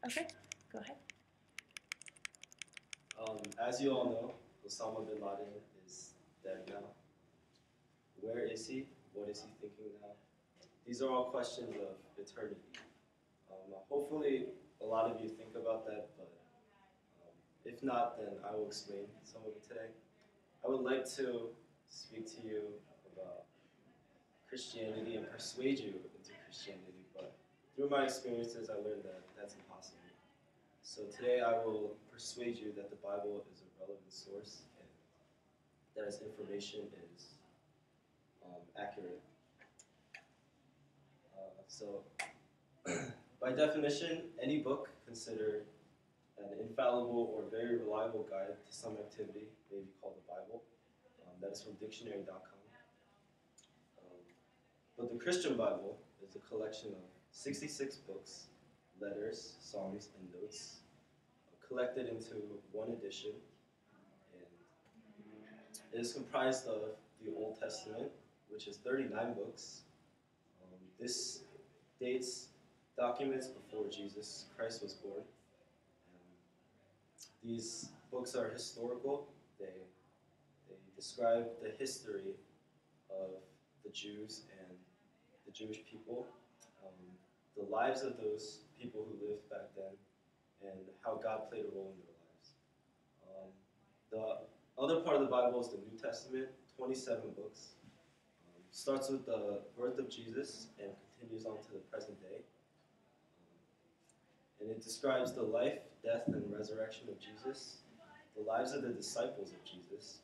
Okay, go ahead. As you all know, Osama bin Laden is dead now. Where is he? What is he thinking now? These are all questions of eternity. Hopefully, a lot of you think about that, but if not, then I will explain some of it today. I would like to speak to you about Christianity and persuade you into Christianity, but through my experiences, I learned that that's impossible. So today I will persuade you that the Bible is a relevant source and that its information is accurate. So, by definition, any book considered an infallible or very reliable guide to some activity may be called the Bible. That is from dictionary.com. But the Christian Bible is a collection of 66 books, letters, songs, and notes collected into one edition. And it is comprised of the Old Testament, which is 39 books. This dates documents before Jesus Christ was born. These books are historical. They describe the history of the Jews and the Jewish people, the lives of those people who lived back then, and how God played a role in their lives. The other part of the Bible is the New Testament, 27 books. Starts with the birth of Jesus and continues on to the present day. And it describes the life, death, and resurrection of Jesus, the lives of the disciples of Jesus,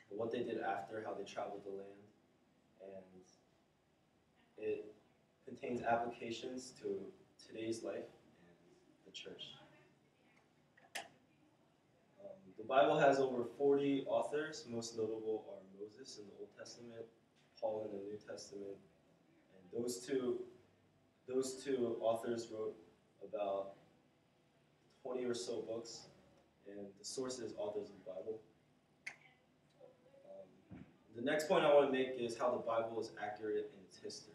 what they did after, how they traveled the land, and it contains applications to today's life and the church. The Bible has over 40 authors. Most notable are Moses in the Old Testament, Paul in the New Testament, and those two authors wrote about 20 or so books, and the source is authors of the Bible. The next point I want to make is how the Bible is accurate in its history.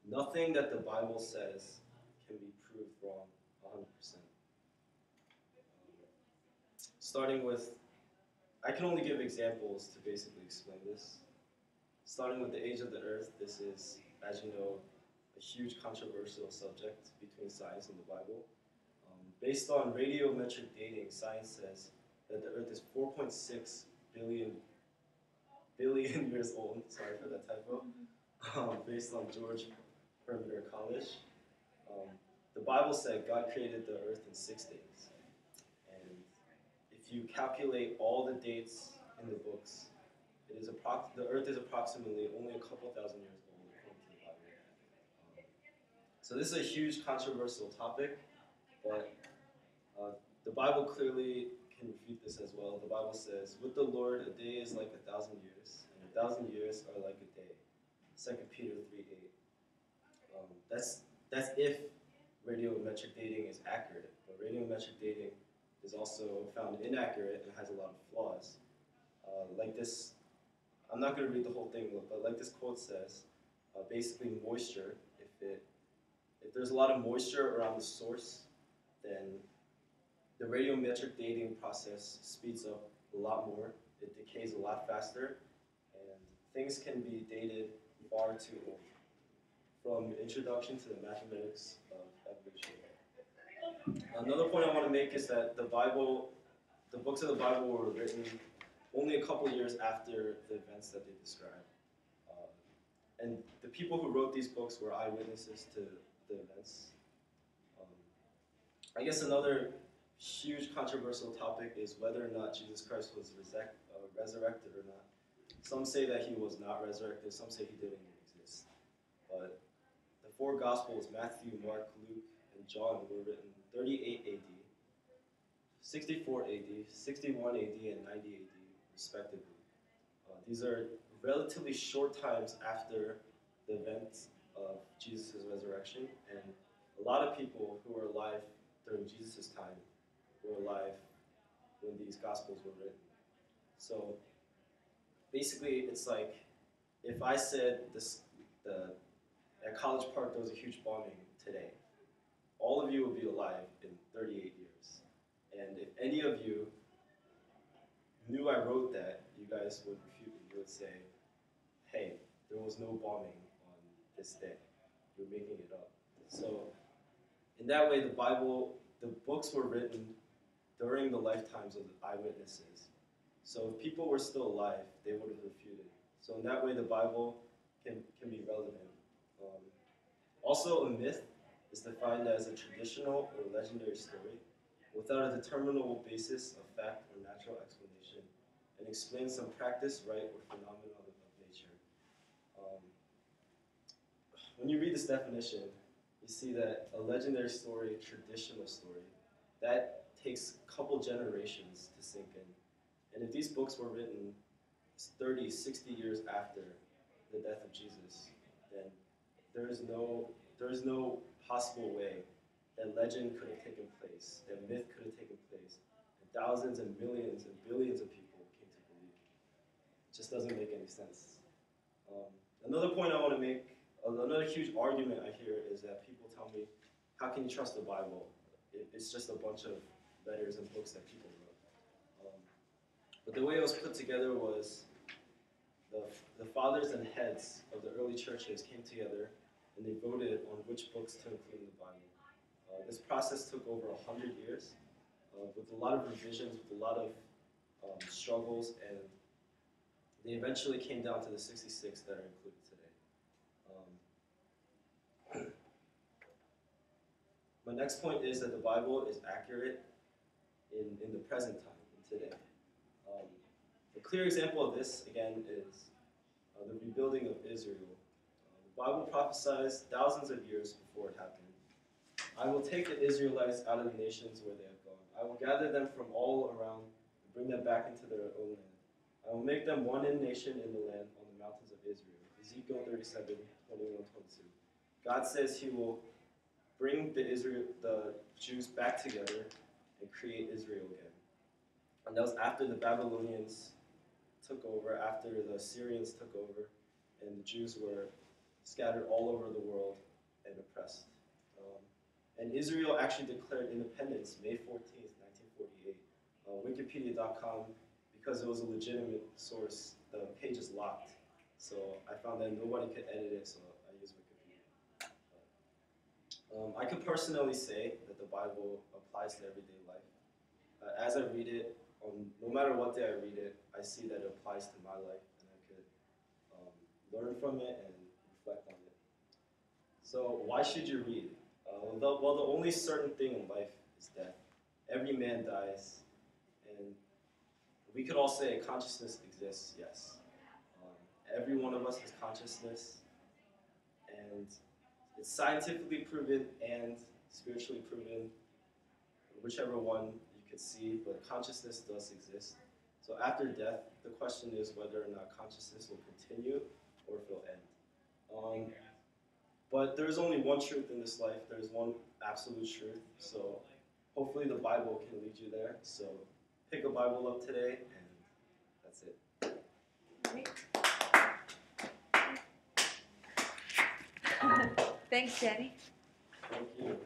Nothing that the Bible says can be proved wrong 100%. Starting with, I can only give examples to basically explain this. Starting with the age of the earth, this is, as you know, a huge controversial subject between science and the Bible. Based on radiometric dating, science says that the earth is 4.6 billion years old. Sorry for that typo. Based on George Perimeter College. The Bible said God created the earth in 6 days. And if you calculate all the dates in the books, the earth is approximately only a couple thousand years old according to the Bible. So this is a huge controversial topic, but the Bible clearly can refute this as well. The Bible says, with the Lord, a day is like 1,000 years, and 1,000 years are like a day. 2 Peter 3:8. That's if radiometric dating is accurate, but radiometric dating is also found inaccurate and has a lot of flaws. Like this, I'm not going to read the whole thing, but like this quote says, basically moisture, if there's a lot of moisture around the source, then the radiometric dating process speeds up a lot more. It decays a lot faster, and things can be dated far too old. From introduction to the mathematics of evolution. Another point I want to make is that the books of the Bible were written only a couple years after the events that they describe. And the people who wrote these books were eyewitnesses to the events. I guess another huge controversial topic is whether or not Jesus Christ was resurrected or not. Some say that he was not resurrected, some say he didn't even exist. But the four Gospels, Matthew, Mark, Luke, and John, were written 38 AD, 64 AD, 61 AD, and 90 AD, respectively. These are relatively short times after the events of Jesus' resurrection, and a lot of people who were alive during Jesus' time were alive when these Gospels were written. So basically, it's like if I said at College Park there was a huge bombing today, you will be alive in 38 years. And if any of you knew I wrote that, you guys would refute me. You would say, hey, there was no bombing on this day. You're making it up. So in that way, the Bible, the books were written during the lifetimes of the eyewitnesses. So if people were still alive, they would have refuted. So in that way, the Bible can be relevant. Also, a myth is defined as a traditional or legendary story without a determinable basis of fact or natural explanation, and explains some practice, rite, or phenomenon of nature. When you read this definition, you see that a legendary story, a traditional story, that takes a couple generations to sink in. And if these books were written 30, 60 years after the death of Jesus, then there is no possible way that legend could have taken place, that myth could have taken place, and thousands and millions and billions of people came to believe. It just doesn't make any sense. Another point I want to make, another huge argument I hear is that people tell me, how can you trust the Bible? It's just a bunch of letters and books that people wrote. But the way it was put together was the fathers and heads of the early churches came together and they voted on which books to include in the Bible. This process took over 100 years with a lot of revisions, with a lot of struggles, and they eventually came down to the 66 that are included today. My next point is that the Bible is accurate in the present time, in today. A clear example of this, again, is the rebuilding of Israel. The Bible prophesies thousands of years before it happened. I will take the Israelites out of the nations where they have gone. I will gather them from all around and bring them back into their own land. I will make them one nation in the land on the mountains of Israel. Ezekiel 37, 21, 22. God says he will bring the Jews back together and create Israel again. And that was after the Babylonians took over, after the Syrians took over, and the Jews were scattered all over the world and oppressed. And Israel actually declared independence May 14th, 1948. Wikipedia.com, because it was a legitimate source, the page is locked. So I found that nobody could edit it, so I used Wikipedia. I can personally say that the Bible applies to everyday life. As I read it, no matter what day I read it, I see that it applies to my life, and I could learn from it and reflect on it. So why should you read? The only certain thing in life is death. Every man dies, and we could all say consciousness exists, yes. Every one of us has consciousness, and it's scientifically proven and spiritually proven, whichever one you could see, but consciousness does exist. So after death, the question is whether or not consciousness will continue or if it'll end. But there's only one truth in this life. There's one absolute truth. So hopefully the Bible can lead you there. So pick a Bible up today, and that's it. Thanks, Danny. Thank you.